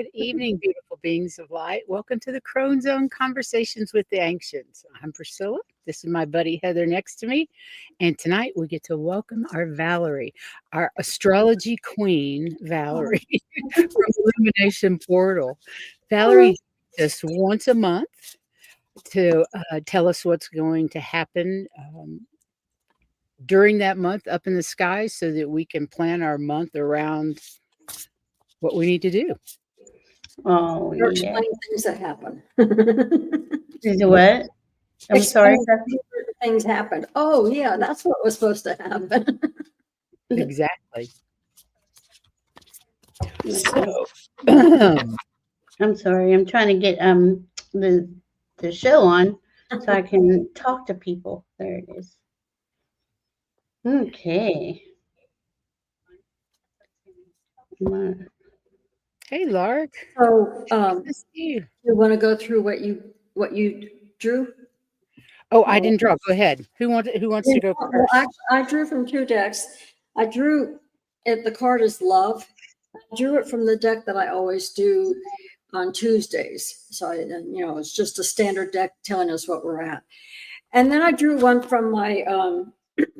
Good evening, beautiful beings of light. Welcome to the Crone Zone Conversations with the Ancients. I'm Priscilla. This is my buddy Heather next to me. And tonight we get to welcome our Valerie, our astrology queen, Valerie, from Illumination Portal. Valerie just once a month to tell us what's going to happen during that month up in the sky so that we can plan our month around what we need to do. Oh, Or yeah. explain things that happen. Is it what? I'm sorry. Explain things happened. Oh, yeah, that's what was supposed to happen. Exactly. So, So, I'm sorry. I'm trying to get the show on so I can talk to people. There it is. Okay. hey, Lark. So, Nice to see you. you want to go through what you drew? Oh, I didn't draw. Go ahead. Who wants to go Well, first? I drew from two decks. I drew it. The card is love. I drew it from the deck that I always do on Tuesdays. So it's just a standard deck telling us what we're at. And then I drew one from my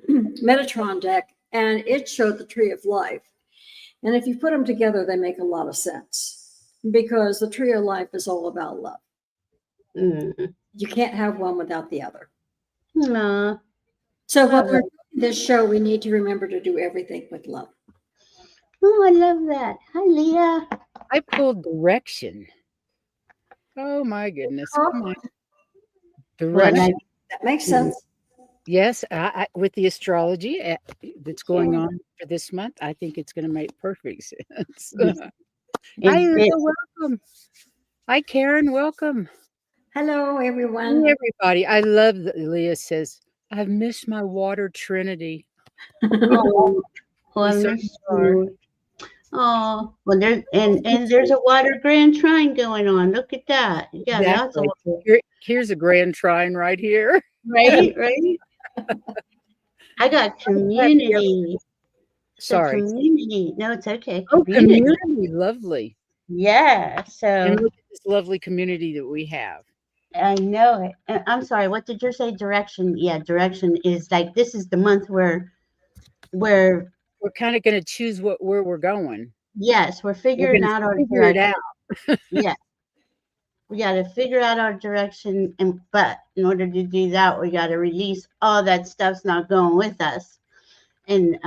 Metatron deck, and it showed the Tree of Life. And if you put them together, they make a lot of sense because the Tree of Life is all about love. Mm. You can't have one without the other. No. So when we're doing this show, we need to remember to do everything with love. Oh, I love that. Hi, Leah. I pulled direction. Oh my goodness. Come on. Direction. That makes sense. Yes, with the astrology that's going on for this month, I think it's going to make perfect sense. Hi, Leah, welcome. Hi, Karen, welcome. Hello, everyone. Hey, everybody. I love that Leah says, I've missed my water trinity. Oh, well, I We miss certainly are. you. Oh, well, there's a water grand trine going on. Look at that. You got lots of Exactly. Here's a grand trine right here. right. I got community. Sorry. Community. No, it's okay. Oh, community. Lovely. Yeah. So And look at this lovely community that we have. I know it. And I'm sorry. What did you say? Direction. Yeah. Direction is like, this is the month where we're kind of going to choose where we're going. Yes. We're figuring out our direction. Yeah. We got to figure out our direction. But in order to do that, we got to release all that stuff's not going with us. And,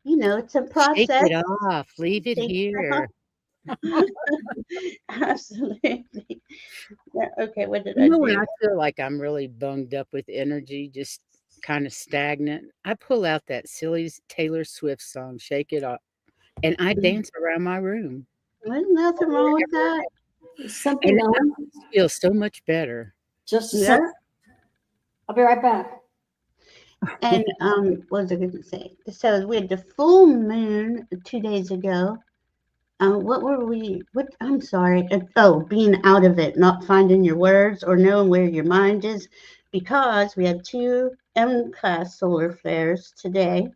it's a process. Shake it off. Leave it here. Absolutely. Yeah, okay, what did I do? When I feel like I'm really bunged up with energy, just kind of stagnant, I pull out that silly Taylor Swift song, Shake It Off, and I dance around my room. There's nothing wrong with that. Something else feels so much better. Just a second. I'll be right back. And what was I going to say? So we had the full moon 2 days ago. What were we? I'm sorry. Being out of it, not finding your words or knowing where your mind is, because we had 2 M-class solar flares today,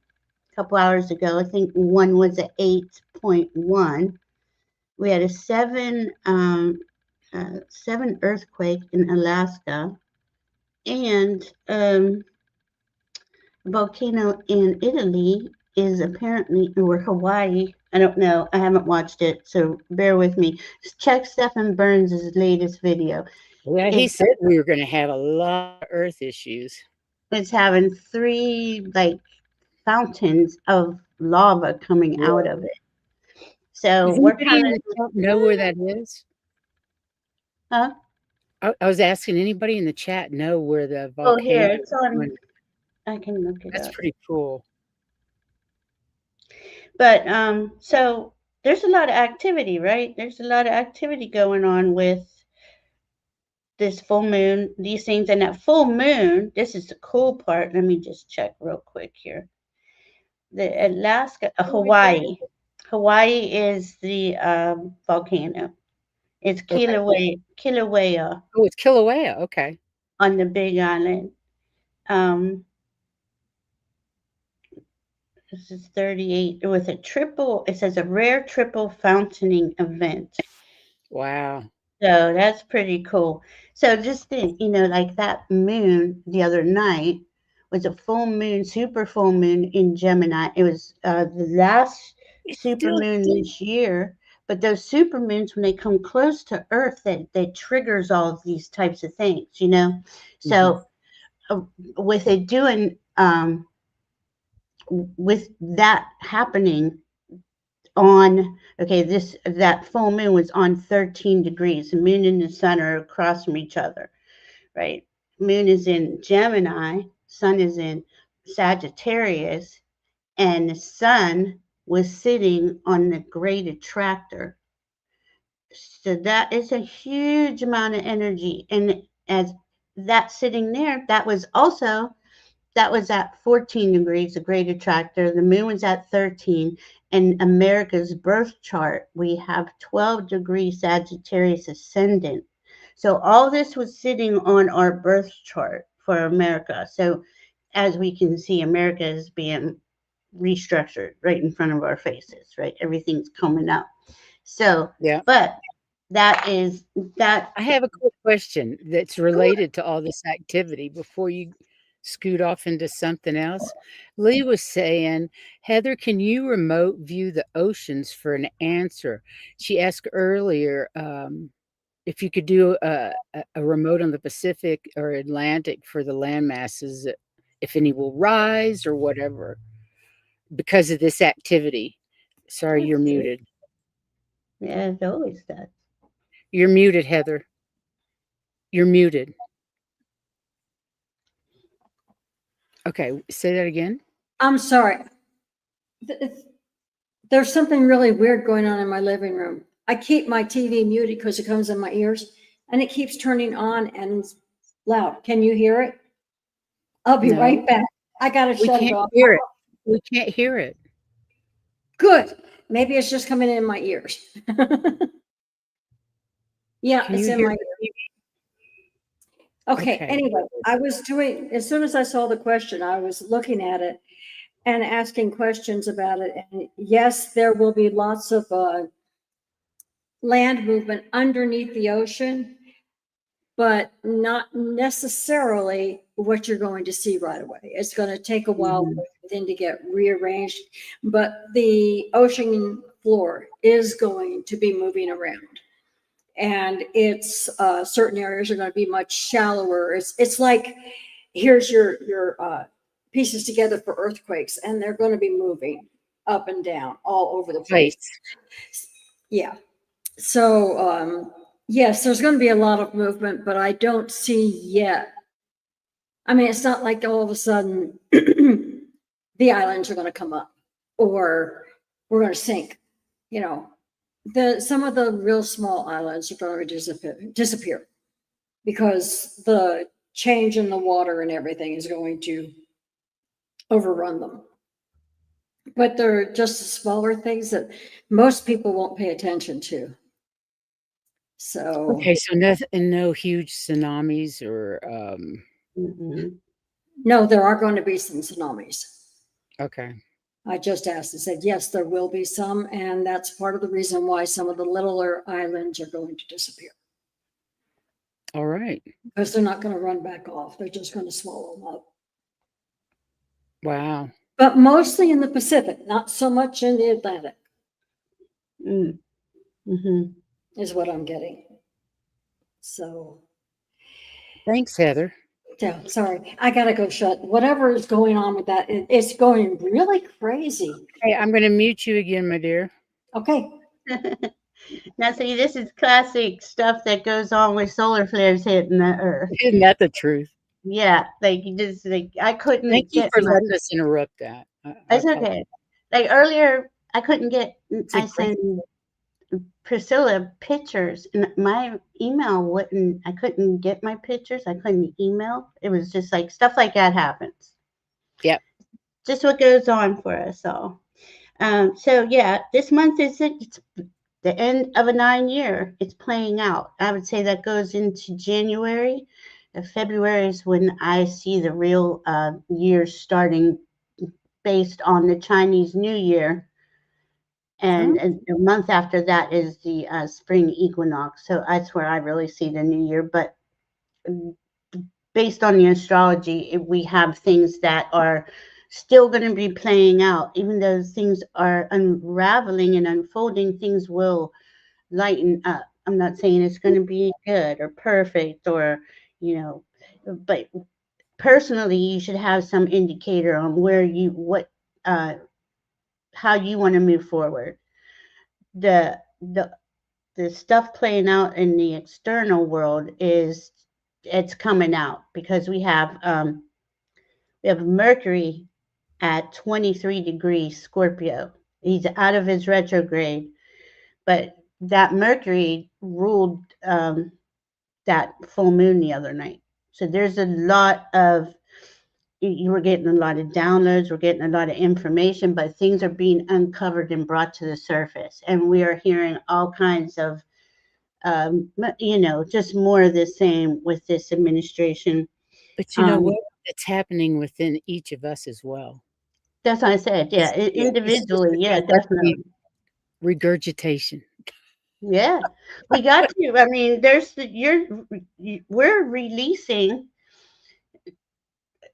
a couple hours ago. I think one was at 8.1. We had a 7 earthquake in Alaska, and volcano in Italy is apparently, or Hawaii. I don't know. I haven't watched it, so bear with me. Check Stephen Burns' latest video. Yeah, he said we were going to have a lot of earth issues. It's having 3 fountains of lava coming out of it. So we're kind of know where that is. Huh? I was asking anybody in the chat know where the volcano. Oh, here it's on. I can look it up. That's pretty cool. But so there's a lot of activity, right? There's a lot of activity going on with this full moon, these things. And that full moon, this is the cool part. Let me just check real quick here. The Alaska, Hawaii. Hawaii is the volcano. It's Kilauea. Oh, it's Kilauea. Okay. On the Big Island. This is 38 with a triple. It says a rare triple fountaining event. Wow. So that's pretty cool. So just think, like that moon the other night was a full moon, super full moon in Gemini. It was the last It's super still moon this year. But those super moons, when they come close to Earth, that triggers all of these types of things. Mhm. So uh, with it doing, with that happening on, okay, that full moon was on 13 degrees. The moon and the sun are across from each other, right? Moon is in Gemini, sun is in Sagittarius, and the sun was sitting on the great attractor. So that is a huge amount of energy. And as that sitting there, that was at 14 degrees, the great attractor. The moon was at 13. In America's birth chart, we have 12 degree Sagittarius ascendant. So all this was sitting on our birth chart for America. So as we can see, America is being restructured right in front of our faces, right? Everything's coming up. So, Yeah. but that is that. I have a quick question that's related to all this activity before you scoot off into something else. Lee was saying, Heather, can you remote view the oceans for an answer? She asked earlier if you could do a remote on the Pacific or Atlantic for the land masses, if any will rise or whatever, because of this activity. Sorry, you're muted. Yeah, it always does. You're muted, Heather. You're muted. Okay, say that again. I'm sorry. There's something really weird going on in my living room. I keep my TV muted because it comes in my ears and it keeps turning on and it's loud. Can you hear it? I'll be right No, back. I got to we shut it can't off. hear it. We can't hear it. Good. Maybe it's just coming in my ears. Yeah, Can it's you in hear my the ears. TV? Okay. Okay. Anyway, I was doing, as soon as I saw the question, I was looking at it and asking questions about it. And yes, there will be lots of land movement underneath the ocean, but not necessarily what you're going to see right away. It's going to take a while Mhm. for everything to get rearranged, but the ocean floor is going to be moving around. And it's certain areas are going to be much shallower. It's like here's your pieces together for earthquakes, and they're going to be moving up and down all over the place. Place. Yeah. So yes, there's going to be a lot of movement, but I don't see yet. I mean, it's not like all of a sudden the islands are going to come up or we're going to sink. You know, some of the real small islands are going to disappear because the change in the water and everything is going to overrun them. But they're just smaller things that most people won't pay attention to. So Okay, so no huge tsunamis or Mhm. no, there are going to be some tsunamis. okay. I just asked and said, yes, there will be some. And that's part of the reason why some of the littler islands are going to disappear All right. because they're not going to run back off. They're just going to swallow them up. Wow. But mostly in the Pacific, not so much in the Atlantic, Mm. Mhm. is what I'm getting. So, Thanks, Heather. yeah, sorry. I got to go shut. Whatever is going on with that, it's going really crazy. Hey, I'm going to mute you again, my dear. Okay. Now, see, this is classic stuff that goes on with solar flares hitting the Earth. Isn't that the truth? Yeah, like you just like I Thank couldn't you get for my. letting us interrupt that. I It's apologize. okay. Like earlier, I couldn't get. It's a I great. sent Priscilla pictures, and my email wouldn't. I couldn't get my pictures. I couldn't email. It was just like stuff like that happens. Yep. Just what goes on for us all. So yeah, this month is it. It's the end of a 9 year. It's playing out. I would say that goes into January. February is when I see the real year starting based on the Chinese New Year. Oh, and a month after that is the spring equinox. So that's where I really see the new year. But based on the astrology, we have things that are still going to be playing out, even though things are unraveling and unfolding. Things will lighten up. I'm not saying it's going to be good or perfect or, you know, but personally, you should have some indicator on where you what how you want to move forward. The the the stuff playing out in the external world is it's coming out because we have Mercury at 23 degrees Scorpio. He's out of his retrograde, but that Mercury ruled that full moon the other night. So there's a lot of you were getting a lot of downloads, we're getting a lot of information, but things are being uncovered and brought to the surface. And we are hearing all kinds of, just more of the same with this administration. but you know Um, what? It's happening within each of us as well. that's what I said. Yeah, Yeah, it's just individually. a Yeah, collective definitely. regurgitation. Yeah, we got to. I mean, we're releasing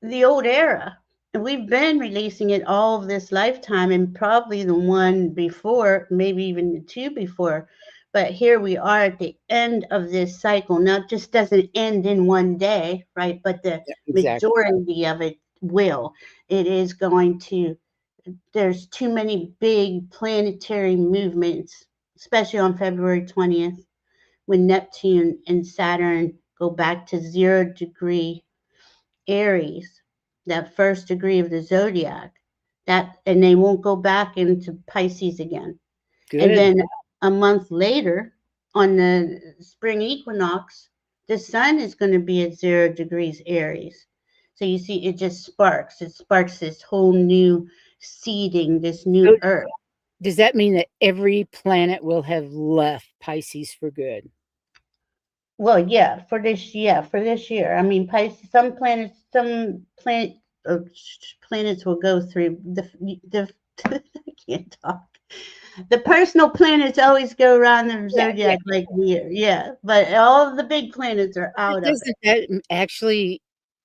the old era. And we've been releasing it all of this lifetime and probably the one before, maybe even the two before. But here we are at the end of this cycle. Now, it just doesn't end in one day, right? But the Yeah, exactly. majority of it will. It is going to, there's too many big planetary movements, especially on February 20th, when Neptune and Saturn go back to 0 degree Aries, that first degree of the zodiac, that and they won't go back into Pisces again. And Good. then a month later, on the spring equinox, the sun is going to be at 0 degrees Aries. So you see, it just sparks. It sparks this whole new seeding, this new So earth. does that mean that every planet will have left Pisces for good? Well, for this year. I mean, Pisces. Planets will go through the. I can't talk. The personal planets always go around the Yeah, yeah. zodiac like the year, yeah. But all of the big planets are But out of it. doesn't that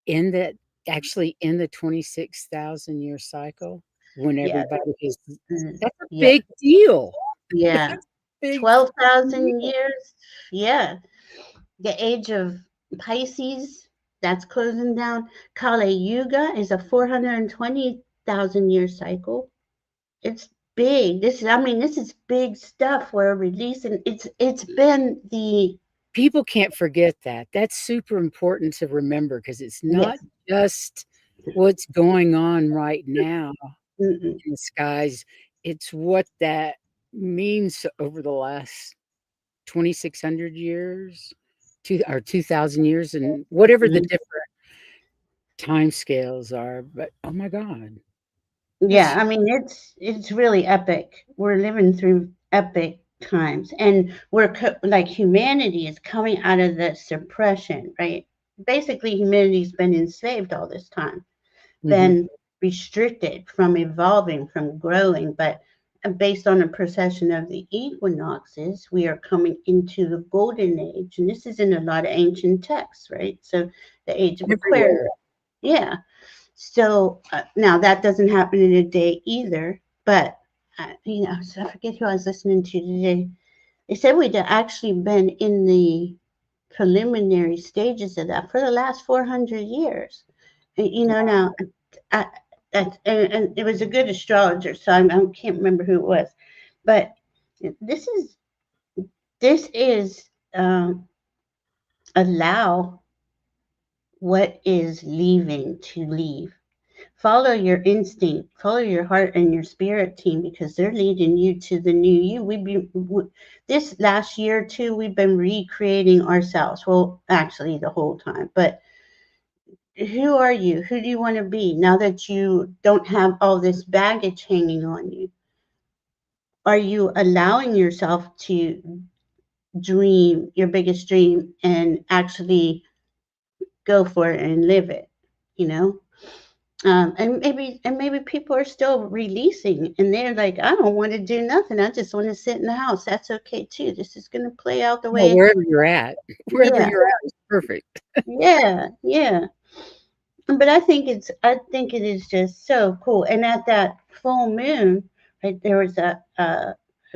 in that actually in the 26,000-year cycle when Yeah, everybody is that's a yeah, big deal. That's yeah. a big freaking 12,000 deal. years. Yeah, the age of Pisces, that's closing down. Kali Yuga is a 420,000 year cycle. It's big. This is big stuff we're releasing. It's been the People can't forget that. That's super important to remember because it's not yes. just what's going on right now Mm-mm. in the skies, it's what that means over the last 2,600 years, 2,000 years, and whatever the Mhm. different time scales are. But oh my God, it's Yeah, I mean it's really epic. We're living through epic times, and like humanity is coming out of the suppression, right? Basically, humanity's been enslaved all this time, mhm. been restricted from evolving, from growing. But based on the precession of the equinoxes, we are coming into the golden age, and this is in a lot of ancient texts, right? So the age of Aquarius, Everywhere. yeah. So now that doesn't happen in a day either. But so I forget who I was listening to today. They said we'd actually been in the preliminary stages of that for the last 400 years. Now I, and it was a good astrologer, so I can't remember who it was, but this is this is allow what is leaving to leave. Follow your instinct, follow your heart and your spirit team because they're leading you to the new you. This last year or two, we've been recreating ourselves. Well, actually, the whole time. But who are you? Who do you want to be now that you don't have all this baggage hanging on you? Are you allowing yourself to dream your biggest dream and actually go for it and live it? You know? And maybe people are still releasing, and they're like, I don't want to do nothing. I just want to sit in the house. That's okay too. This is going to play out the Well, way. wherever you're at, wherever Yeah, you're at is perfect. yeah, yeah. But I think it is just so cool. And at that full moon, right, there was a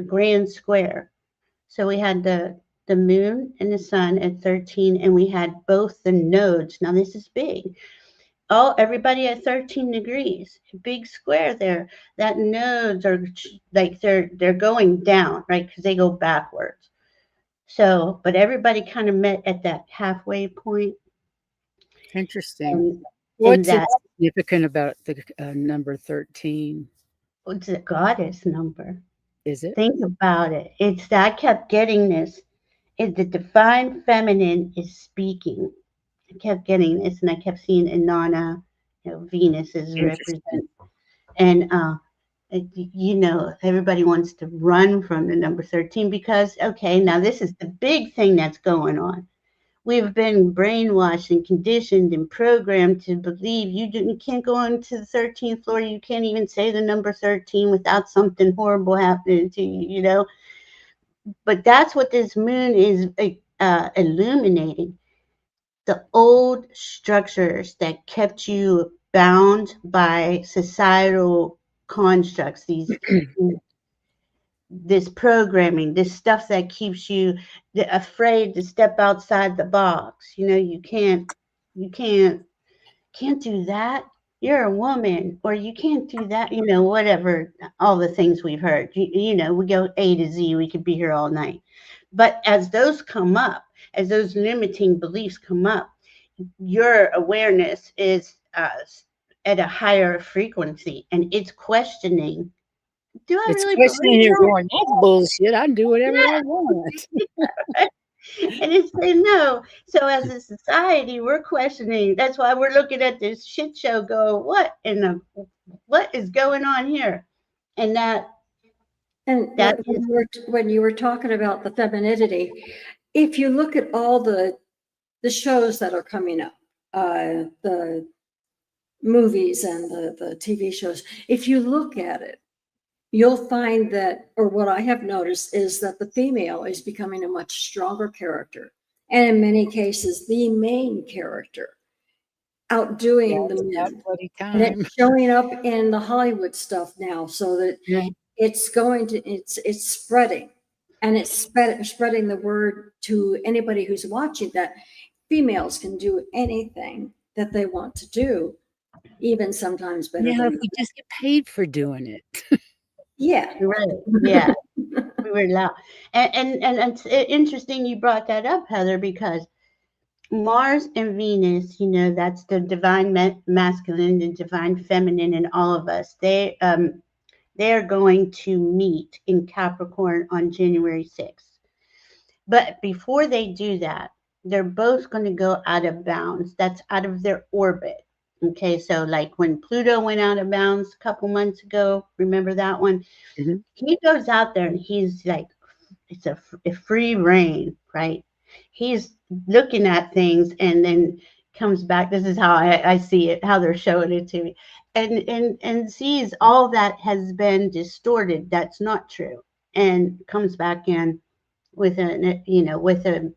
grand square. So we had the moon and the sun at 13, and we had both the nodes. Now this is big. Oh, everybody at 13 degrees, big square there. That nodes are like they're going down, right? Because they go backwards. So, but everybody kind of met at that halfway point, Interesting. and in What's that significant about the number 13? what's the goddess number? Is it? Think about it. It's that I kept getting this. Is the divine feminine is speaking. I kept getting this, and I kept seeing Inanna, Venus is Interesting. represent, and everybody wants to run from the number 13 because, okay, now this is the big thing that's going on. We've been brainwashed and conditioned and programmed to believe you can't go on to the 13th floor. You can't even say the number 13 without something horrible happening to you. But that's what this moon is illuminating. The old structures that kept you bound by societal constructs, this programming, this stuff that keeps you afraid to step outside the box. You can't do that. You're a woman, or you can't do that. Whatever, all the things we've heard. We go A to Z. We could be here all night. But as those come up, as those limiting beliefs come up, your awareness is at a higher frequency, and it's questioning. Do I It's really questioning believe you're that? going, that's bullshit. I can do whatever I want. And it's saying no. So as a society, we're questioning. That's why we're looking at this shit show. Go, what is going on here? And And that when is you were talking about the femininity, if you look at all the shows that are coming up, the movies and the TV shows, if you look at it, you'll find that, or what I have noticed is that the female is becoming a much stronger character, and in many cases, the main character, Yeah, outdoing the it's about men. bloody And time. it's showing up in the Hollywood stuff now, so that Yeah. it's spreading, and it's spreading the word to anybody who's watching, that females can do anything that they want to do, even sometimes better Yeah, if than. we just get paid for doing it. Yeah. right. Yeah, we were loud. And it's interesting you brought that up, Heather, because Mars and Venus, that's the divine masculine and divine feminine in all of us. They're going to meet in Capricorn on January 6th. But before they do that, they're both going to go out of bounds. That's out of their orbit. Okay, so like when Pluto went out of bounds a couple months ago, remember that one? Mhm. He goes out there and he's like, it's a free reign, right? He's looking at things and then comes back. This is how I see it, how they're showing it to me, and sees all that has been distorted. That's not true, and comes back in with a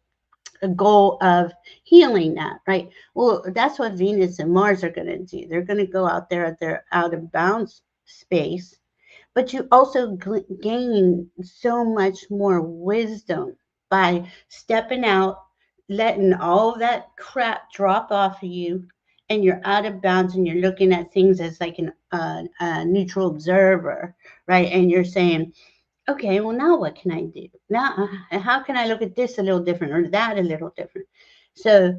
goal of healing that, right? Well, that's what Venus and Mars are going to do. They're going to go out there at their out of bounds space, but you also gain so much more wisdom by stepping out, letting all that crap drop off of you, and you're out of bounds and you're looking at things as like a neutral observer, right? And you're saying, okay, well, now what can I do? Now, how can I look at this a little different or that a little different? So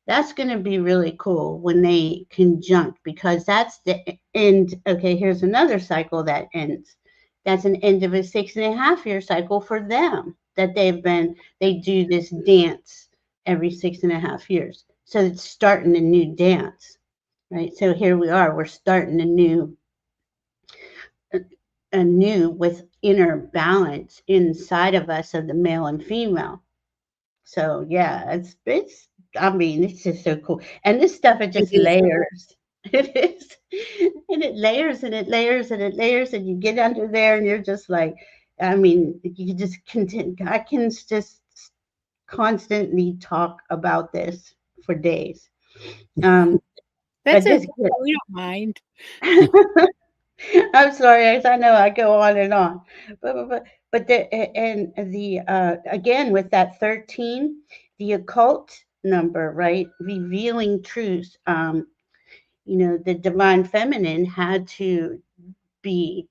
that's going to be really cool when they conjunct, because that's the end. Okay, here's another cycle that ends. That's an end of a 6.5 year cycle for them that they do this dance every 6.5 years. So it's starting a new dance, right? So here we are, we're starting anew with inner balance inside of us of the male and female. So yeah, it's I mean, it's just so cool. And this stuff is It just is. layers. It is. And it layers and it layers and it layers, and you get under there and you're just like, I mean, you just continue. I can just constantly talk about this for days. Um, That's but okay. this, We don't mind. I'm sorry, as I know I go on and on, but the and the again with that 13, the occult number, right? Revealing truths. You know, the divine feminine be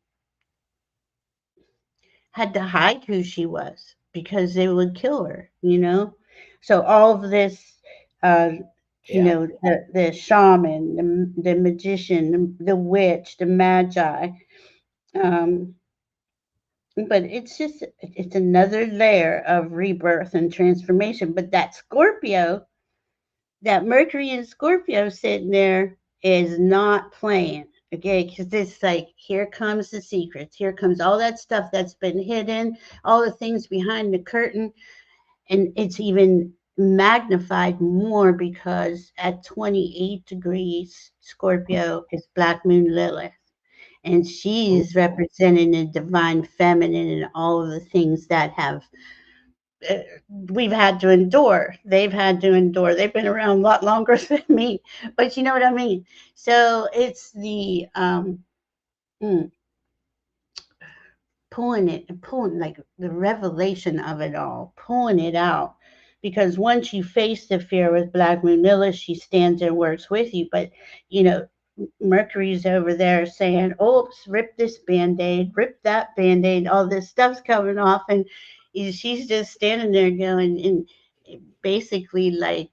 had to hide who she was because they would kill her, you know? So all of this, uh, you Yeah. know, the shaman, the magician, the witch, the magi, um, but it's another layer of rebirth and transformation. But that Scorpio, that Mercury in Scorpio sitting there is not playing. Okay, because it's like, here comes the secrets. Here comes all that stuff that's been hidden, all the things behind the curtain. And it's even magnified more because at 28 degrees, Scorpio is Black Moon Lilith. And she's representing the divine feminine and all of the things that have we've had to endure. They've had to endure. They've been around a lot longer than me, but you know what I mean. So it's the mm, pulling like the revelation of it all, pulling it out. Because once you face the fear with Black Moonilla, she stands and works with you. But you know, Mercury's over there saying, "Oops, rip this band-aid, rip that band-aid, all this stuff's coming off," and she's just standing there going, and basically like,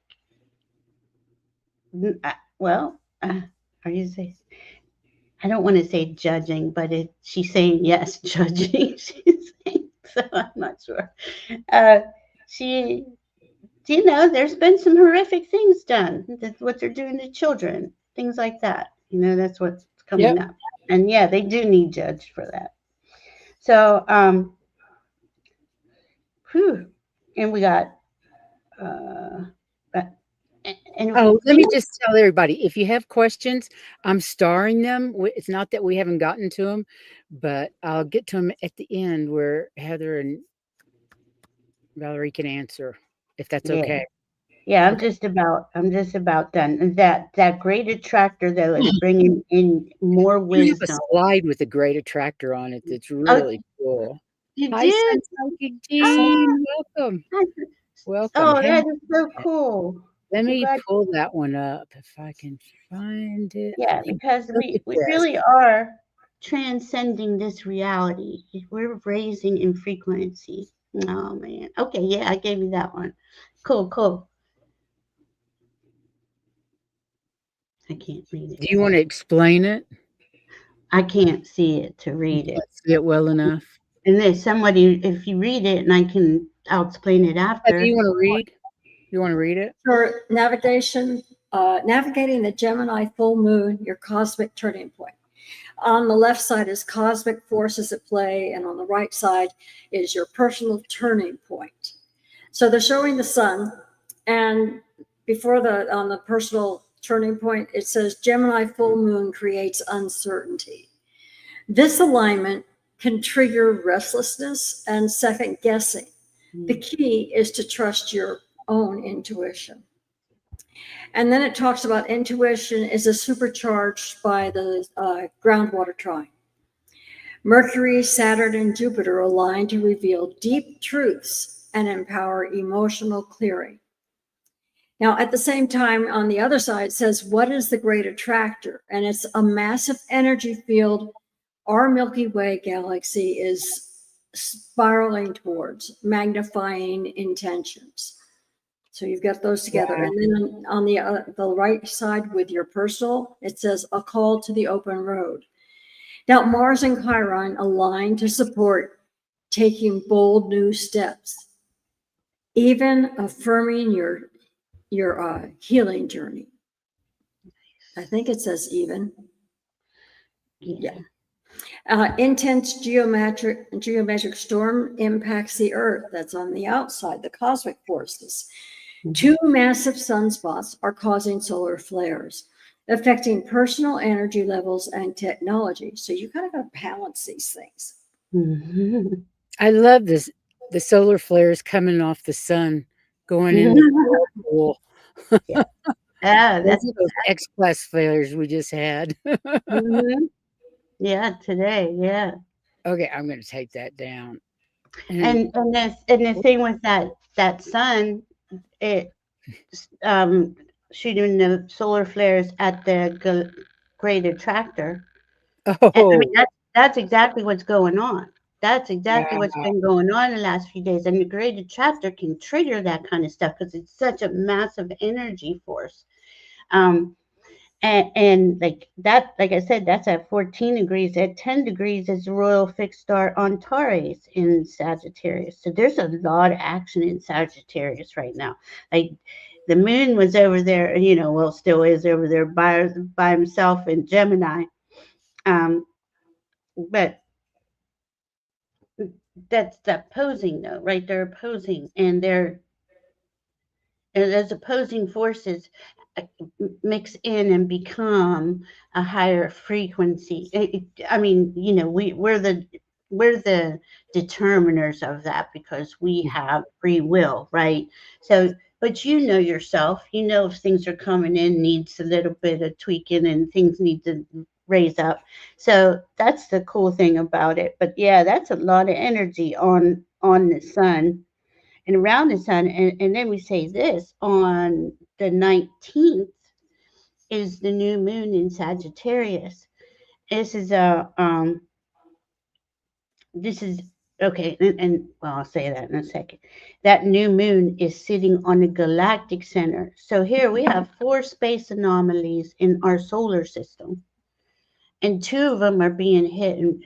well, are you saying? I don't want to say judging, but she's saying yes, judging. She's saying, so I'm not sure. Uh, she, you know, there's been some horrific things done. That's what they're doing to children, things like that. You know, that's what's coming Yep. up. And yeah, they do need judged for that. So, whew, and we got, uh, uh, and if we Oh, let think, me just tell everybody, if you have questions, I'm starring them. It's not that we haven't gotten to them, but I'll get to them at the end where Heather and Valerie can answer, if that's yeah, okay. yeah, Okay. I'm just about done. And that great attractor that is bringing in more You have a wisdom. slide with a great attractor on it that's Oh, really cool. you Hi, did? Sun Psychic Oh, Team. Welcome. Welcome. oh, Hang on that is so a minute. cool. Let I'm me glad. pull that one up if I can find it. Yeah, because Look at we this. really are transcending this reality. We're raising in frequency. Oh man. Okay, yeah, I gave you that one. Cool, cool. I can't read it. Do you want to explain it? I can't see it to You read it. can't see it well enough. And there's somebody, if you read it, and I'll explain it Do you after. want to read? You want to read it? For navigation, navigating the Gemini full moon, your cosmic turning point. On the left side is cosmic forces at play, and on the right side is your personal turning point. So they're showing the sun, and before on the personal turning point, it says Gemini full moon creates uncertainty. This alignment can trigger restlessness and second guessing. The key is to trust your own intuition. And then it talks about intuition is a supercharged by the groundwater trine. Mercury, Saturn, and Jupiter align to reveal deep truths and empower emotional clearing. Now, at the same time, on the other side, it says, what is the great attractor? And it's a massive energy field our Milky Way galaxy is spiraling towards, magnifying intentions. So you've got those together. Wow. And then on the right side with your personal, it says a call to the open road. Now, Mars and Chiron align to support taking bold new steps, even affirming your healing journey. I think it says even. Yeah. Intense geometric storm impacts the Earth. That's on the outside, the cosmic forces. 2 massive sunspots are causing solar flares. affecting personal energy levels and technology. So you kind of got to balance these things. Mhm. I love this, the solar flares coming off the sun, going in the whirlpool. Yeah. Yeah, Those that's are those X-class flares we just had. mhm. Yeah, today, yeah. Okay, I'm gonna take that down. And And the thing with that sun, it shooting the solar flares at the great attractor. And I mean oh, that's exactly what's going on. That's exactly what's wow. been going on the last few days. And the great attractor can trigger that kind of stuff because it's such a massive energy force. Um, and like that, like I said, that's at 14 degrees. At 10 degrees is the royal fixed star Antares in Sagittarius. So there's a lot of action in Sagittarius right now. Like the moon was over there, well, still is over there by himself in Gemini. But that's that opposing though, right? They're opposing, and those opposing forces uh, mix in and become a higher frequency. I mean, we're the determiners of that because we have free will, right? So, but yourself, if things are coming in, needs a little bit of tweaking, and things need to raise up. So that's the cool thing about it. But yeah, that's a lot of energy on the sun and around the sun. And then we say this on the 19th is the new moon in Sagittarius. This is this is okay, and well, I'll say that in a second. That new moon is sitting on the galactic center. So here we have four space anomalies in our solar system, and two of them are being hit in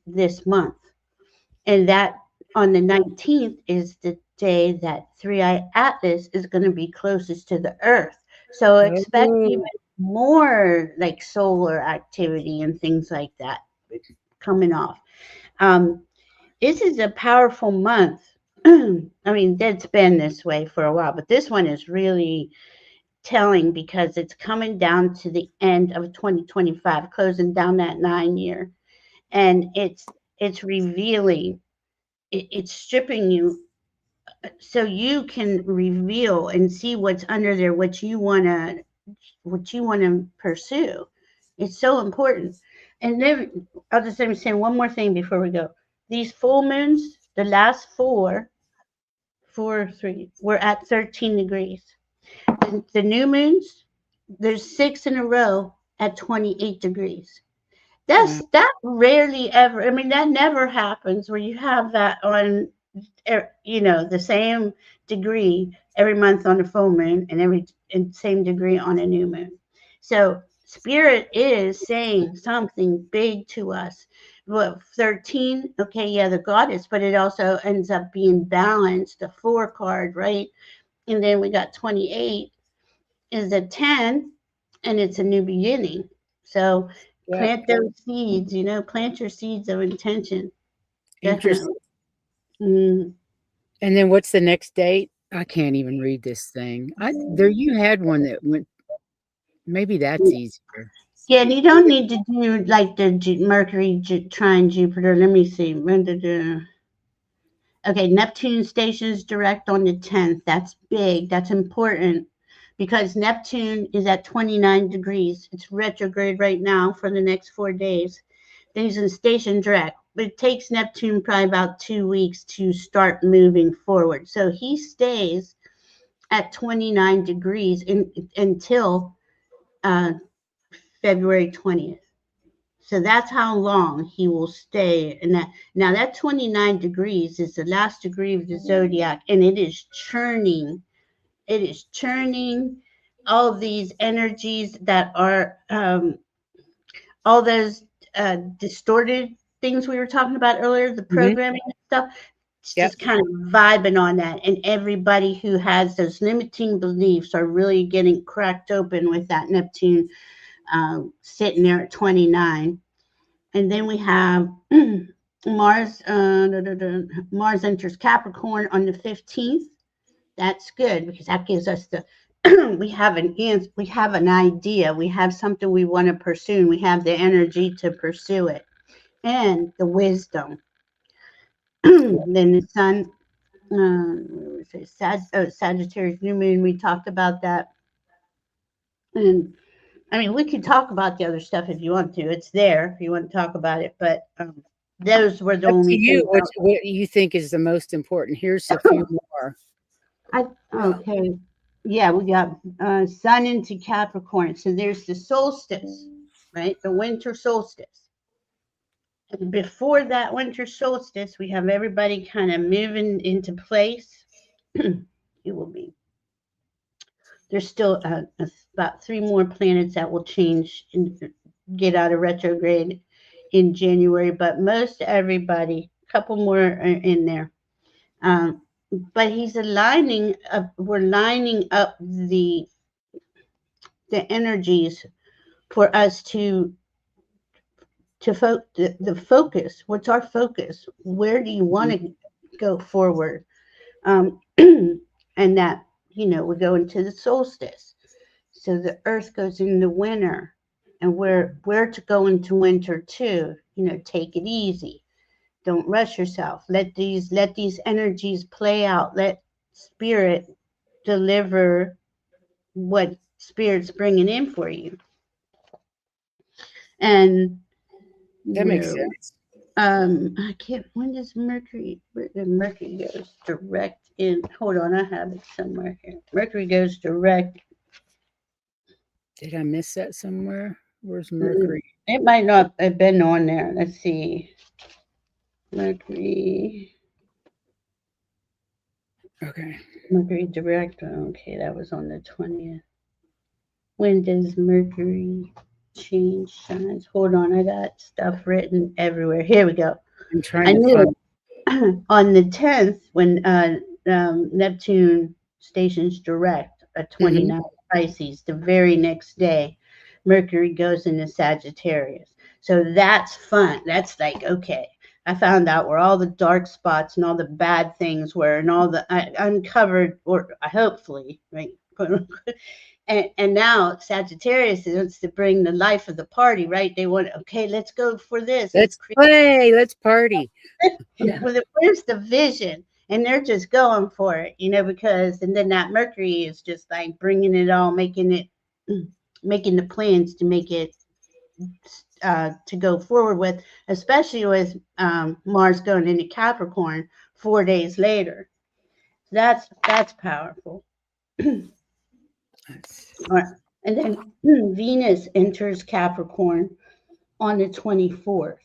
this month. And that on the 19th is the day that Three-Eye Atlas is going to be closest to the Earth. So expect even Oh, more like solar activity and things like that coming off. Um, this is a powerful month. I mean, it's been this way for a while, but this one is really telling because it's coming down to the end of 2025, closing down that 9 year, and it's revealing. It's stripping you so you can reveal and see what's under there, what you want to pursue. It's so important. And then I'll just let me say one more thing before we go. These full moons, the last four, three, we're at 13 degrees. The new moons, there's six in a row at 28 degrees. wow. That rarely ever. I mean, that never happens where you have that on the same degree every month on a full moon and same degree on a new moon. So spirit is saying something big to us. Well, 13, okay, yeah, the goddess, but it also ends up being balanced, the 4 card, right? And then we got 28 is a 10, and it's a new beginning. So Yeah, plant those seeds, plant your seeds of intention. interesting. Definitely. Mm. And then what's the next date? I can't even read this thing. There you had one that went. Maybe that's easier. Yeah, and you don't need to do like the Mercury trine Jupiter. Let me see. Okay, Neptune stations direct on the 10th. That's big. That's important because Neptune is at 29 degrees. It's retrograde right now for the next 4 days. Then he's in station direct. But it takes Neptune probably about 2 weeks to start moving forward. So he stays at 29 degrees until uh, February 20th. So that's how long he will stay. And that 29 degrees is the last degree of the zodiac, and it is churning. It is churning all these energies that are all those distorted things we were talking about earlier, the Hmm. programming and stuff. It's Yep. just kind of vibing on that. And everybody who has those limiting beliefs are really getting cracked open with that Neptune sitting there at 29. And then we have Mars. Mars enters Capricorn on the 15th. That's good because that gives us we have an answer, we have an idea, we have something we want to pursue, and we have the energy to pursue it, and the wisdom. Then the sun, what was it? Sagittarius new moon. We talked about that, and I mean, we could talk about the other stuff if you want to. It's there if you want to talk about it, but those were the Up to only you. things. What you think is the most important? Here's a few more. Okay, yeah, we got sun into Capricorn. So there's the solstice, right? The winter solstice. And before that winter solstice, we have everybody kind of moving into place. It will be. There's still about 3 more planets that will change and get out of retrograde in January, but most everybody, a couple more are in there. Um, but he's aligning up. We're lining up the energies for us the focus. What's our focus? Where do you want to go forward? And that we go into the solstice. So the Earth goes into winter, and we're to go into winter too. Take it easy. Don't rush yourself. Let these energies play out. Let spirit deliver what spirit's bringing in for you. And That makes sense. I can't. When does Mercury? Mercury goes direct in. Hold on, I have it somewhere here. Mercury goes direct. Did I miss that somewhere? Where's Mercury? It might not have been on there. Let's see. Mercury. Okay. Mercury direct. Okay, that was on the 20th. When does Mercury change signs? Hold on, I got stuff written everywhere. Here we go. I'm trying I to knew find. it. On the 10th, when Neptune stations direct at 29 Pisces, the very next day, Mercury goes into Sagittarius. So that's fun. That's like, okay, I found out where all the dark spots and all the bad things were, and I uncovered, or hopefully, right? And now Sagittarius wants to bring the life of the party, right? They want, okay, let's go for this. Let's play. Let's party. Yeah. Well, where's the vision? And they're just going for it, because, and then that Mercury is just like bringing it all, making the plans to make it to go forward with, especially with Mars going into Capricorn 4 days later. That's powerful. All right. And then Venus enters Capricorn on the 24th.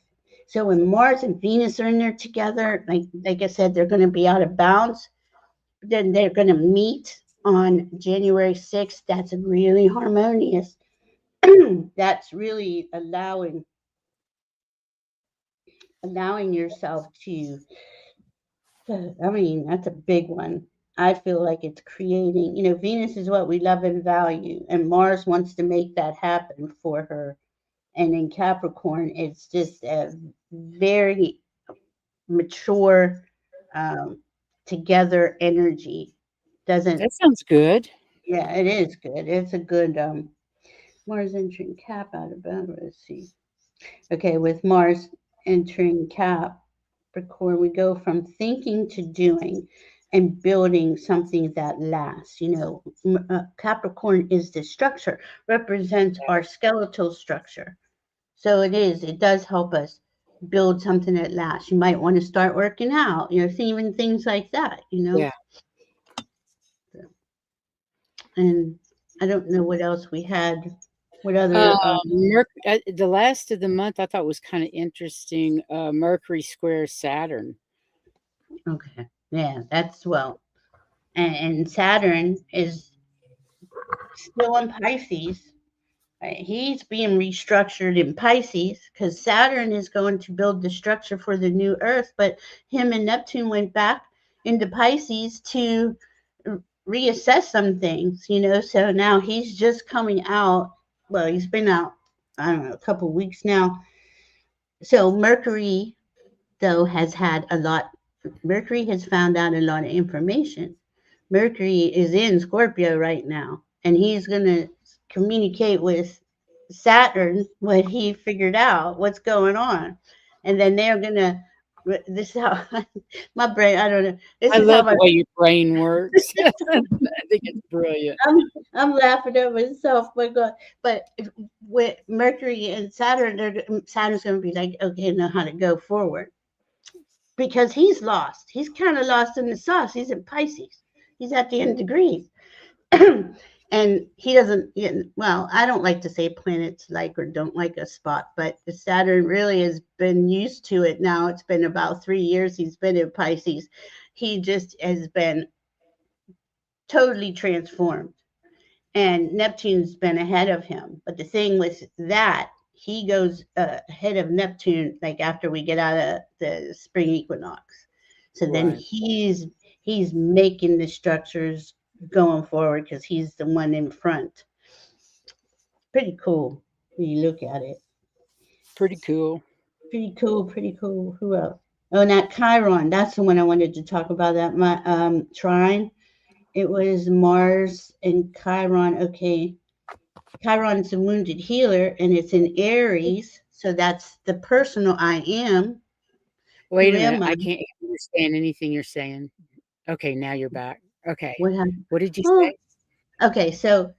So when Mars and Venus are in there together, like I said, they're going to be out of bounds. Then they're going to meet on January 6th. That's really harmonious. That's really allowing yourself to. I mean, that's a big one. I feel like it's creating. Venus is what we love and value, and Mars wants to make that happen for her. And in Capricorn, it's just a very mature, together energy. Doesn't. That sounds good. Yeah, it is good. It's a good Mars entering Cap out of bound. Let's see. Okay, with Mars entering Capricorn, we go from thinking to doing and building something that lasts. Capricorn is the structure, represents our skeletal structure. So it does help us build something that lasts. You might want to start working out, even things like that, Yeah. And I don't know what else we had. What other? The last of the month I thought was kind of interesting. Mercury square Saturn. Okay, yeah, that's and Saturn is still in Pisces. Right? He's being restructured in Pisces because Saturn is going to build the structure for the new Earth, but him and Neptune went back into Pisces to reassess some things, So now he's just coming out. Well, he's been out, I don't know, a couple of weeks now. So Mercury, though, Mercury has found out a lot of information. Mercury is in Scorpio right now. and he's going to communicate with Saturn what he figured out, what's going on. And then they're going to, this is how my brain, I don't know. This I is how love my, the way your brain works. I think it's brilliant. I'm laughing at myself. My God. But with Mercury and Saturn, Saturn's going to be like, okay, know how to go forward. Because he's lost. He's kind of lost in the sauce. He's in Pisces. He's at the end degrees. And he doesn't, well, I don't like to say planets like or don't like a spot, but Saturn really has been used to it now. It's been about 3 years he's been in Pisces. He just has been totally transformed. And Neptune's been ahead of him. But the thing with that, he goes ahead of Neptune like after we get out of the spring equinox. So then Right. he's making the structures going forward because he's the one in front. Pretty cool when you look at it. Pretty cool. Pretty cool, pretty cool. Who else? Oh, and that Chiron, that's the one I wanted to talk about. That my trine. It was Mars and Chiron. Okay. Chiron's a wounded healer and it's in Aries. So that's the personal I am. Wait Who a minute. am I? I can't understand anything you're saying. Okay, now you're back. Okay. What happened? What did you Oh, say? okay. So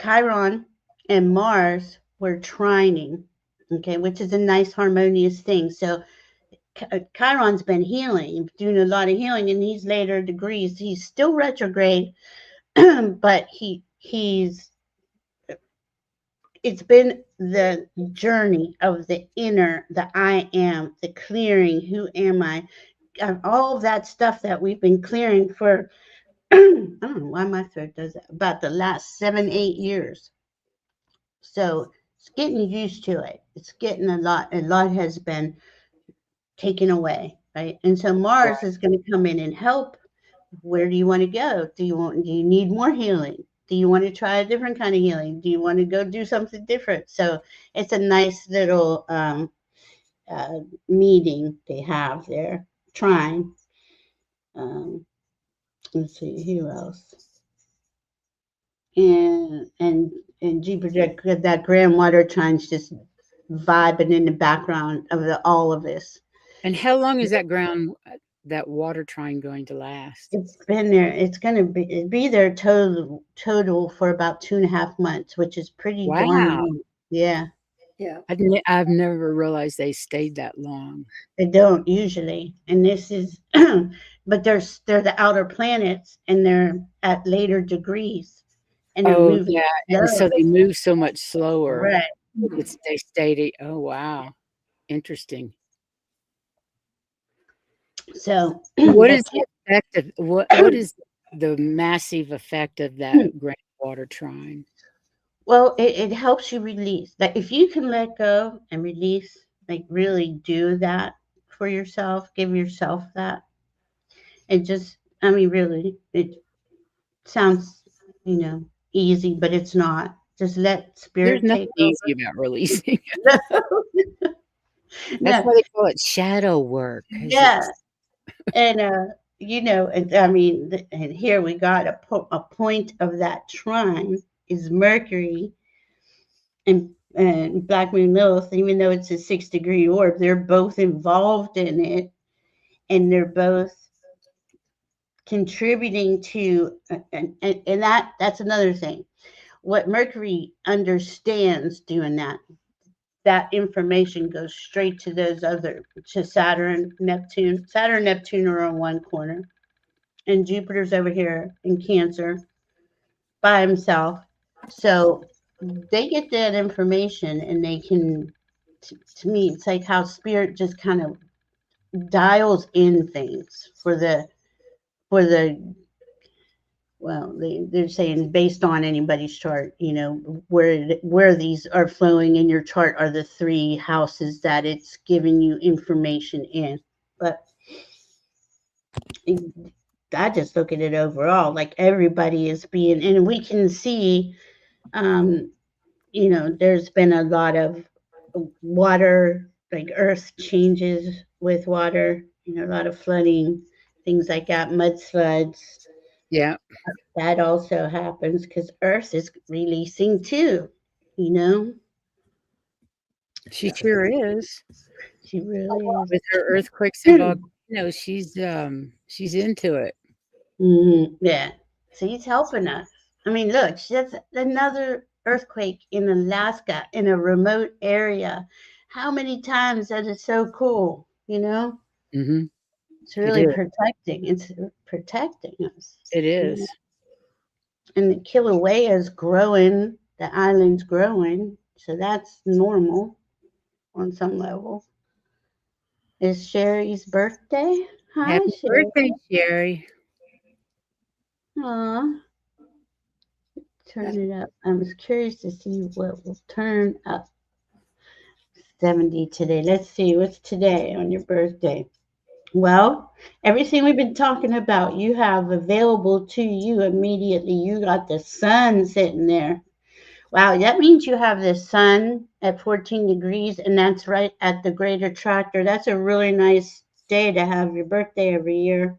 Chiron and Mars were trining, okay, which is a nice harmonious thing. So Chiron's been healing, doing a lot of healing, and he's later degrees. He's still retrograde, but he's it's been the journey of the inner, the I am, the clearing, who am I, all of that stuff that we've been clearing for I don't know why my throat does that, about the last 7, 8 years. So it's getting used to it. It's getting a lot has been taken away, right? And so Mars Right. is going to come in and help. Where do you want to go? Do you need more healing? Do you want to try a different kind of healing? Do you want to go do something different? So it's a nice little meeting they have there. Trying. Um, let's see who else. And Jupiter, that grand water trine's just vibing in the background of all of this. And how long is that ground, that water trine going to last? It's been there. It's going to be there total for about 2.5 months, which is pretty darn Wow. long. Yeah, Yeah. I've never realized they stayed that long. they don't usually, and this is, but they're the outer planets, and they're at later degrees, and they're Oh, moving yeah, and slow. so they move so much slower. Right. They stayed. Oh, wow. Interesting. So What is that's the effect of what is the massive effect of that grand water trine? well, it helps you release. Like if you can let go and release, like really do that for yourself, give yourself that. It just, I mean, really, it sounds, easy, but it's not. Just let There's spirit nothing take easy about releasing. over. That's No, why they call it shadow work, 'cause yeah, it's and and I mean, and here we got a point of that trine is Mercury and Black Moon Lilith, even though it's a 6 degree orb, they're both involved in it, and they're both contributing to, and that's another thing. What Mercury understands doing that information goes straight to to Saturn, Neptune. Saturn, Neptune are on one corner, and Jupiter's over here in Cancer by himself. So they get that information, and they can. To me, it's like how spirit just kind of dials in things for the well, they're saying based on anybody's chart, where these are flowing in your chart are the three houses that it's giving you information in. But I just look at it overall, like everybody is being, and we can see, um, there's been a lot of water, like earth changes with water, a lot of flooding, things like that, mudslides. Yeah, That also happens because Earth is releasing too, you know? she sure is. She really is. With her earthquakes and volcanoes, she's into it. Yeah. So he's helping us. I mean, look, that's another earthquake in Alaska in a remote area. How many times that is so cool, you know? Hmm. It's It really is. protecting. It's protecting us. It You know? is. And the Kilauea is growing. The island's growing. So that's normal on some level. It's Sherry's birthday. Hi, Happy Sherry. birthday, Sherry. Aw. Turn it up. I was curious to see what will turn up 70 today. Let's see what's today on your birthday. Well, everything we've been talking about, you have available to you immediately. You got the sun sitting there. Wow, that means you have the sun at 14 degrees, and that's right at the greater tractor. That's a really nice day to have your birthday every year.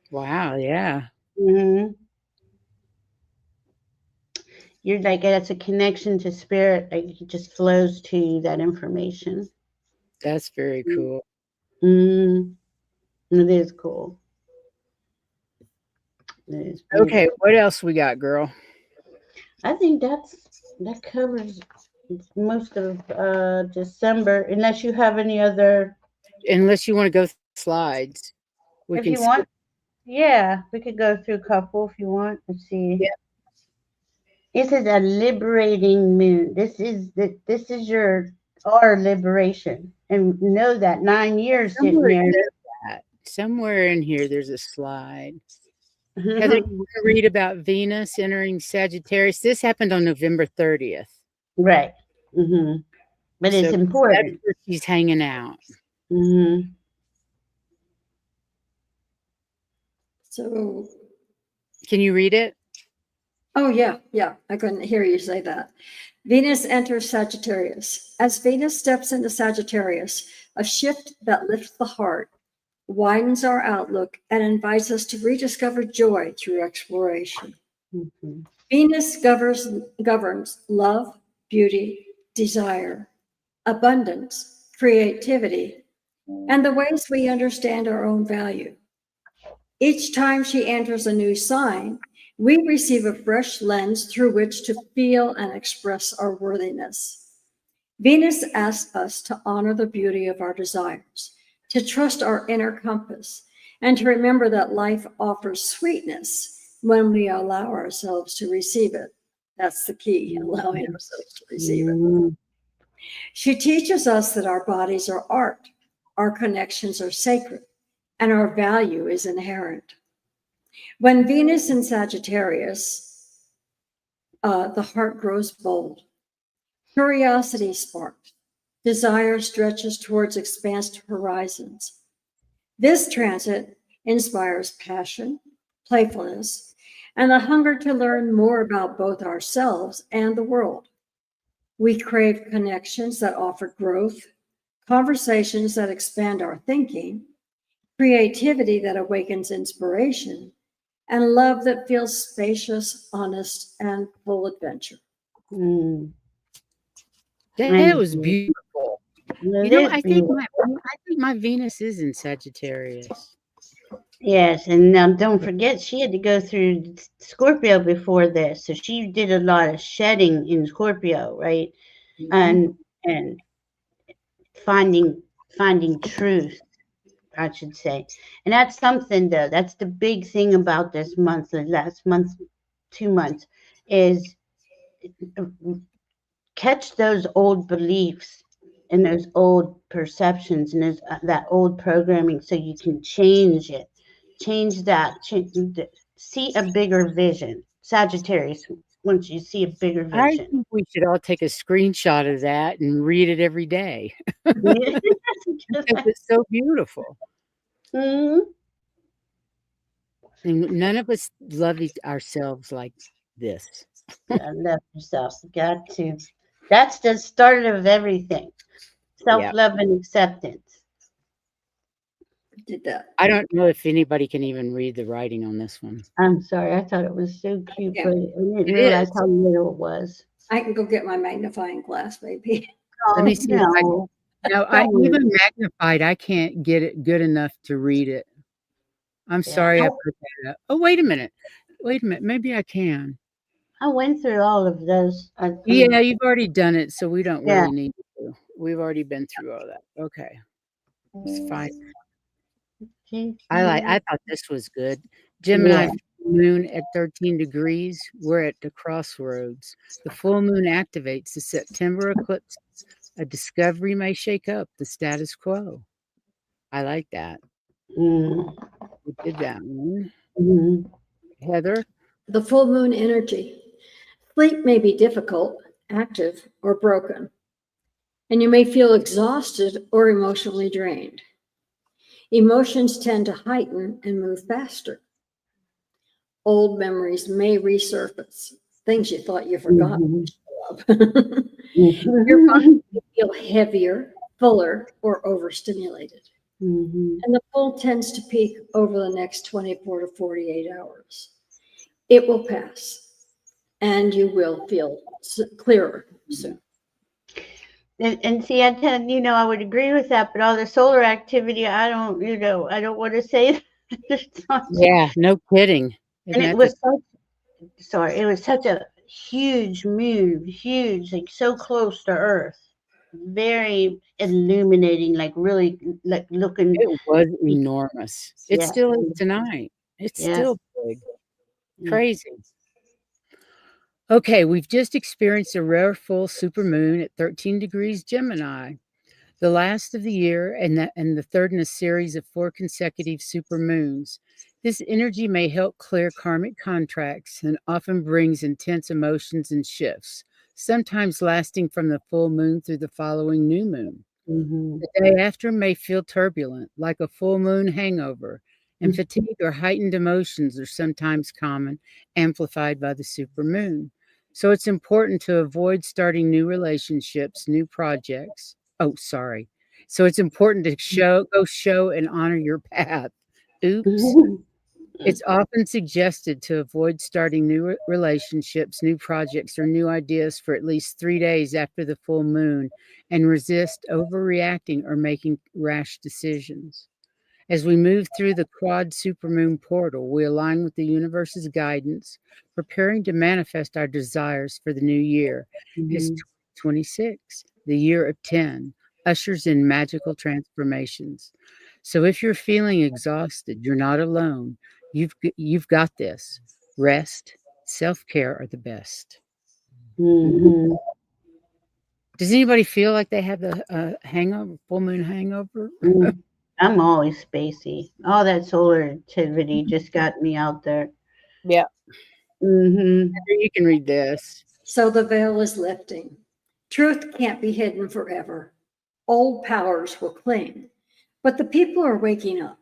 Wow, yeah. hmm You're like, that's a connection to spirit. Like, it just flows to you, that information. That's very cool. Mm, it is cool. It is Okay, beautiful. what else we got, girl? I think that covers most of December, unless you have any other. Unless you want to go slides, we If can you want, skip. yeah, we could go through a couple if you want. Let's see. Yeah, This is a liberating moon. This is our liberation, and know that 9 years sitting somewhere it there. says that. Somewhere in here, there's a slide. Heather, you want to read about Venus entering Sagittarius? This happened on November 30th. Right. But So it's that's important. where she's hanging out. hmm So, Can you read it? oh, yeah, I couldn't hear you say that. Venus enters Sagittarius. As Venus steps into Sagittarius, a shift that lifts the heart, widens our outlook, and invites us to rediscover joy through exploration. hmm Venus governs love, beauty, desire, abundance, creativity, and the ways we understand our own value. Each time she enters a new sign, we receive a fresh lens through which to feel and express our worthiness. Venus asks us to honor the beauty of our desires, to trust our inner compass, and to remember that life offers sweetness when we allow ourselves to receive it. That's the key, allowing ourselves to receive it. hmm She teaches us that our bodies are art, our connections are sacred, and our value is inherent. When Venus in Sagittarius, the heart grows bold, curiosity sparks, desire stretches towards expansive horizons. This transit inspires passion, playfulness, and the hunger to learn more about both ourselves and the world. We crave connections that offer growth, conversations that expand our thinking, creativity that awakens inspiration, and love that feels spacious, honest, and full adventure. Mm. That And was beautiful. it You know, is beautiful. I think my Venus is in Sagittarius. Yes, and now don't forget she had to go through Scorpio before this, so she did a lot of shedding in Scorpio, right? Mhm. And finding truth, I should say. And that's something though. That's the big thing about this month, the last month, 2 months, is catch those old beliefs and those old perceptions and those, that old programming so you can change it, change that, see a bigger vision. Sagittarius, once you see a bigger I vision. think we should all take a screenshot of that and read it every day because it's so beautiful. Mhm. And none of us love ourselves like this. Yeah, love yourself. Got to. That's the start of everything. Yeah. Self love and acceptance. did that. I don't know if anybody can even read the writing on this one. I'm sorry. I thought it was so cute, Yeah. but I didn't It realize is. how little it was. I can go get my magnifying glass, maybe. Let me see if I can. No, No, I don't even worry. magnified, I can't get it good enough to read it. I'm Yeah, sorry I put that up. Oh, wait a minute. Wait a minute. Maybe I can. I went through all of those. Yeah, you've already done it, so we don't Yeah. really need to. We've already been through all that. Okay. It's fine. I thought this was good. Gemini Yeah. moon at 13 degrees. We're at the crossroads. The full moon activates the September eclipse. A discovery may shake up the status quo. I like that. Mm, We did that one. mm, Heather? The full moon energy. Sleep may be difficult, active, or broken, and you may feel exhausted or emotionally drained. Emotions tend to heighten and move faster. Old memories may resurface, things you thought you forgot mhm, show up. Your body may feel heavier, fuller, or overstimulated. mhm, And the pull tends to peak over the next 24 to 48 hours. It will pass, and you will feel clearer soon. and see, I tend, I would agree with that, but all the solar activity, I don't, I don't want to say that. Yeah, no kidding. And Isn't it that was it was such a huge moon, huge, like so close to Earth, very illuminating, like really, like looking. it was enormous. It Yeah, still is tonight. It's yeah. still big. Crazy. Okay, we've just experienced a rare full supermoon at 13 degrees Gemini, the last of the year and the third in a series of 4 consecutive supermoons. This energy may help clear karmic contracts and often brings intense emotions and shifts, sometimes lasting from the full moon through the following new moon. Mm-hmm. The day after may feel turbulent, like a full moon hangover, and fatigue or heightened emotions are sometimes common, amplified by the supermoon. So it's important to avoid starting new relationships, new projects. Oh, sorry. So it's important to show and honor your path. Oops. It's often suggested to avoid starting new relationships, new projects, or new ideas for at least 3 days after the full moon and resist overreacting or making rash decisions. As we move through the quad supermoon portal, we align with the universe's guidance, preparing to manifest our desires for the new year. As Mm-hmm. 2026, the year of 10, ushers in magical transformations. So if you're feeling exhausted, you're not alone. You've got this. Rest, self-care are the best. Mm-hmm. Does anybody feel like they have the hangover, full moon hangover? Mm. I'm always spacey. All that solar activity just got me out there. Yeah. Mm-hmm. You can read this. So the veil is lifting. Truth can't be hidden forever. Old powers will cling, but the people are waking up.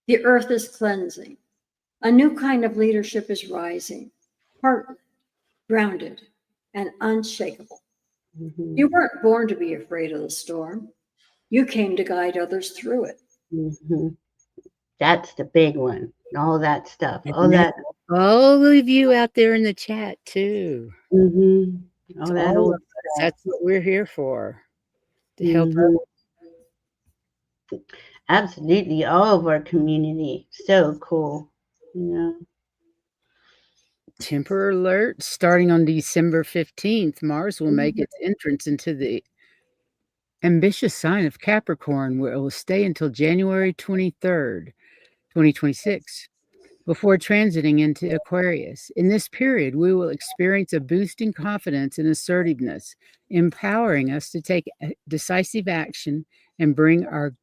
The earth is cleansing. A new kind of leadership is rising, heart grounded and unshakable. Mm-hmm. You weren't born to be afraid of the storm. You came to guide others through it. Mm-hmm. That's the big one. All that stuff. And All that. all of you out there in the chat too. Mm-hmm. It's All that all old of us. stuff. That's what we're here for, to help Mm-hmm. others. Absolutely. All of our community. So cool. Temper alert. Starting on December 15th, Mars will make its entrance into the ambitious sign of Capricorn, where it will stay until January 23rd, 2026. Before transiting into Aquarius. In this period, we will experience a boost in confidence and assertiveness, empowering us to take decisive action and bring our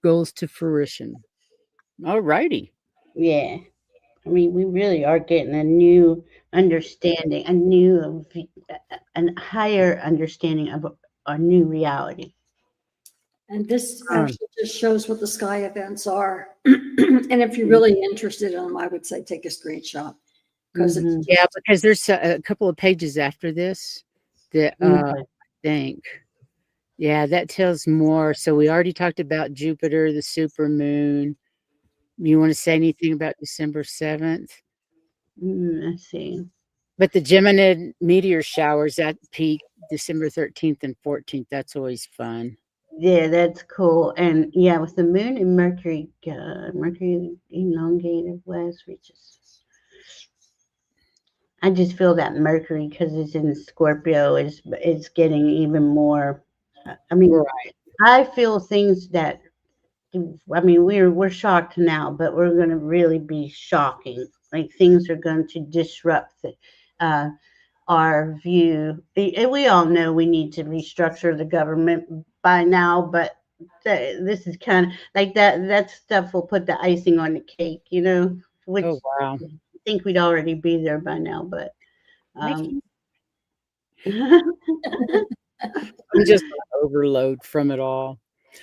goals to fruition. All righty. Yeah. I mean, we really are getting a new understanding, a higher understanding of our new reality. And this actually just shows what the sky events are. And if you're really interested in them, I would say take a screenshot because Mm-hmm. Yeah, because there's a couple of pages after this that Okay. I think. Yeah, that tells more. So we already talked about Jupiter, the super moon. You want to say anything about December 7th? Let's see. But the Gemini meteor showers at peak December 13th and 14th. That's always fun. Yeah, that's cool. And yeah, with the moon and Mercury, Mercury elongated west reaches. I just feel that Mercury, because it's in Scorpio, is it's getting even more. I mean, Right. I feel things that. I mean, we're shocked now, but we're going to really be shocking. Like things are going to disrupt uh, our view. And we all know we need to restructure the government by now, but this is kind of like that. That stuff will put the icing on the cake, which Oh, wow. I think we'd already be there by now. But Thank um, you. I'm just on overload from it all.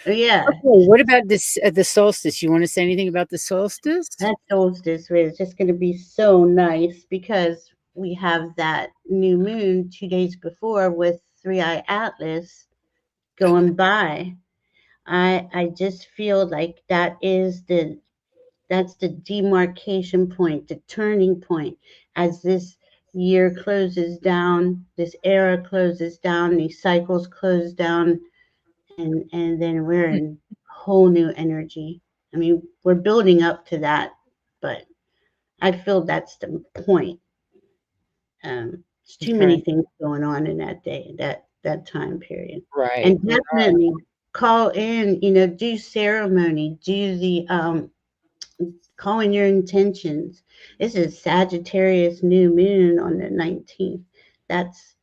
yeah, Okay, what about this the solstice? You want to say anything about the solstice? that solstice is just going to be so nice because we have that new moon 2 days before with Three Eye Atlas going by. I just feel like that's the demarcation point, the turning point as this year closes down, this era closes down, these cycles close down, and then we're in whole new energy. I mean, we're building up to that, but I feel that's the point. There's too Okay. many things going on in that day, that time period, Right. and definitely call in. Do ceremony, do the call in your intentions. This is Sagittarius new moon on the 19th. That's,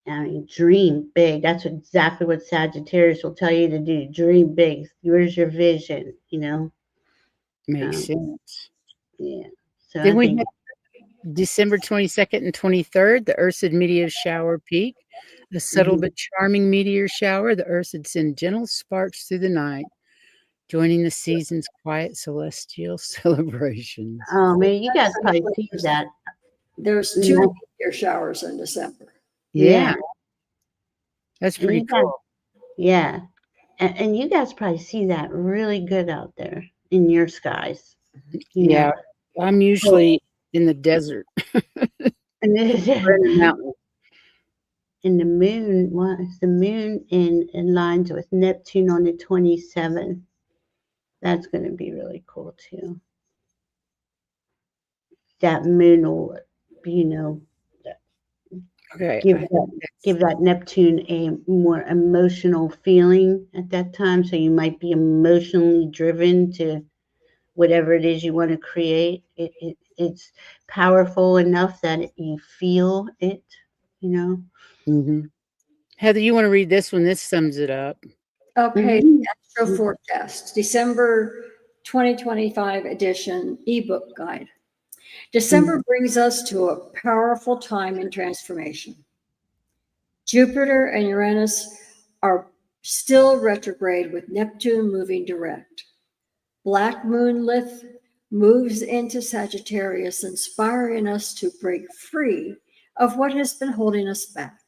I mean, dream big. That's exactly what Sagittarius will tell you to do. Dream big. Where's your vision? Makes Um, sense. yeah. So Then I we think, have December 22nd and 23rd, the Ursid meteor shower peak. A subtle mhm. but charming meteor shower. The Ursid send gentle sparks through the night, joining the season's quiet celestial celebrations. Oh man, you guys probably see There's that. there's You 2 know? meteor showers in December. Yeah, Yeah, that's and pretty you guys, cool. yeah, and you guys probably see that really good out there in your skies. You Yeah, know. I'm So, usually in the desert and or in the mountains. and the moon was the moon in lines with Neptune on the 27th. That's going to be really cool too. That moon will, you know, Okay, give I that think that's give that Neptune a more emotional feeling at that time. So you might be emotionally driven to whatever it is you want to create. It's powerful enough that you feel it. You know. mhm. Heather, you wanna read this one? This sums it up. Okay, Hmm. Astro Forecast, December 2025 edition ebook guide. December brings us to a powerful time in transformation. Jupiter and Uranus are still retrograde with Neptune moving direct. Black Moon Lith moves into Sagittarius, inspiring us to break free of what has been holding us back.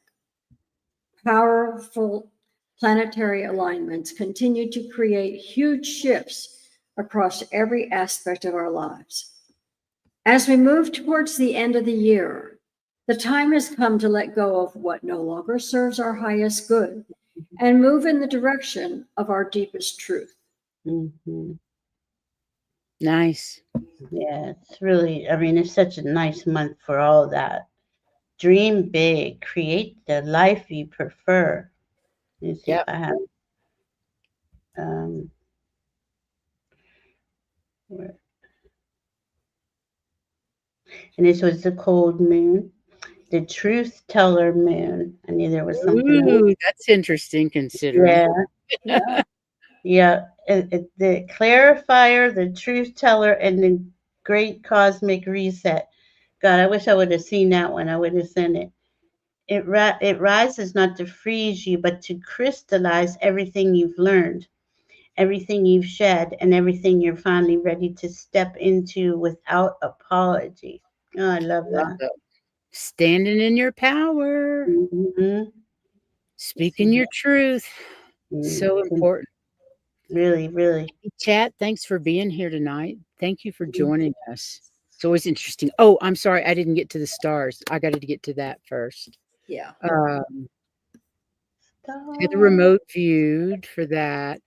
Powerful planetary alignments continue to create huge shifts across every aspect of our lives. As we move towards the end of the year, the time has come to let go of what no longer serves our highest good and move in the direction of our deepest truth. Hmm. Nice. Yeah, it's really. I mean, it's such a nice month for all that. Dream big, create the life you prefer. Let me see if Yep. I have. Um, where- and this was the cold moon, the truth teller moon. I knew there was something else. Ooh, that's interesting considering. Yeah, yeah, yeah. The clarifier, the truth teller, and the great cosmic reset. God, I wish I would have seen that one. I would have sent it. It rises not to freeze you, but to crystallize everything you've learned, everything you've shed, and everything you're finally ready to step into without apology. Oh, I love Love that. that. Standing in your power, Hmm. speaking your truth. So important. Really, really. Chat, thanks for being here tonight. Thank you for joining us. It's always interesting. Oh, I'm sorry, I didn't get to the stars. I got to get to that first. Yeah. Had the remote viewed for that.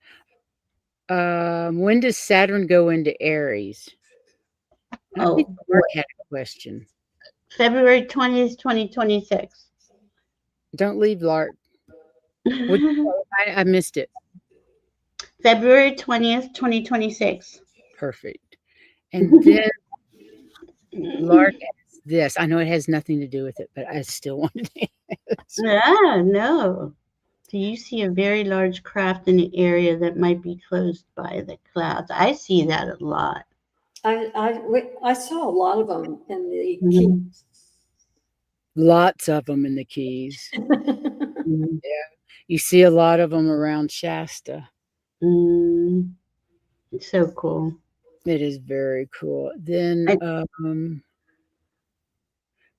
When does Saturn go into Aries? I think Mark had a question. February 20th, 2026. Don't leave, Lark. I missed it. February 20th, 2026. Perfect. And then Lark asks this. I know it has nothing to do with it, but I still wanted to answer. Yeah, no. Do you see a very large craft in the area that might be closed by the clouds? I see that a lot. I saw a lot of them in the Mhm. Lots of them in the Keys. Mhm. Yeah. You see a lot of them around Shasta. It's so cool. It is very cool. Then,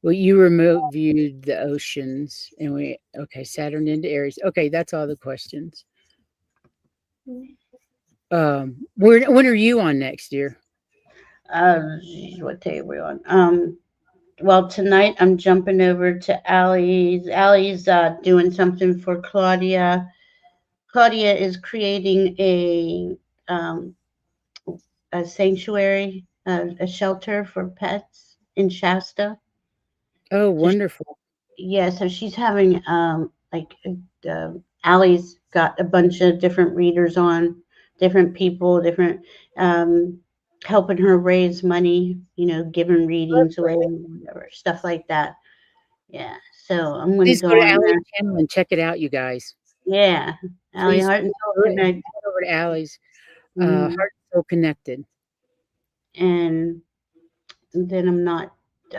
well, you remote viewed the oceans, and Saturn into Aries. Okay, that's all the questions. When are you on next year? What day are we on? Well, tonight I'm jumping over to Allie's. Allie's doing something for Claudia. Claudia is creating a sanctuary, a shelter for pets in Shasta. Oh, So wonderful. so she's having Allie's got a bunch of different readers on, different people, different helping her raise money, giving readings away, whatever stuff like that. Yeah, so I'm going to Please go go to on Allie's there. channel and check it out, you guys. Yeah, Allie Please Heart and Soul head Connect. over to Allie's Heart and Soul Connected. And then I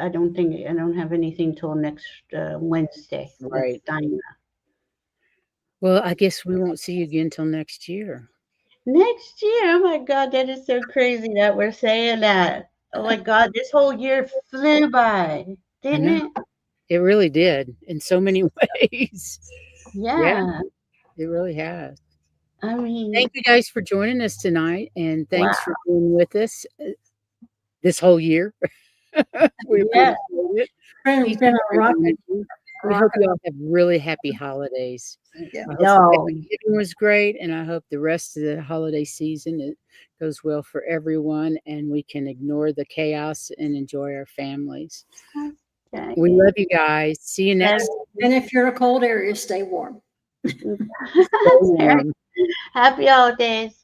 don't have anything till next Wednesday with Right. Dinah. Well, I guess we won't see you again till next year. Next year, oh my God, that is so crazy that we're saying that. Oh my God, this whole year flew by, didn't it? It really did in so many ways. Yeah, Yeah. it really has. I mean, Thank you guys for joining us tonight, and wow. thanks for being with us this whole year. We Yeah. appreciate it. It's been a rocket. We hope you all have really happy holidays. Yeah. I hope No. Thanksgiving was great, and I hope the rest of the holiday season it goes well for everyone, and we can ignore the chaos and enjoy our families. Okay. We love you guys. See you next. And if you're in a cold area, stay warm. Stay warm. Happy holidays.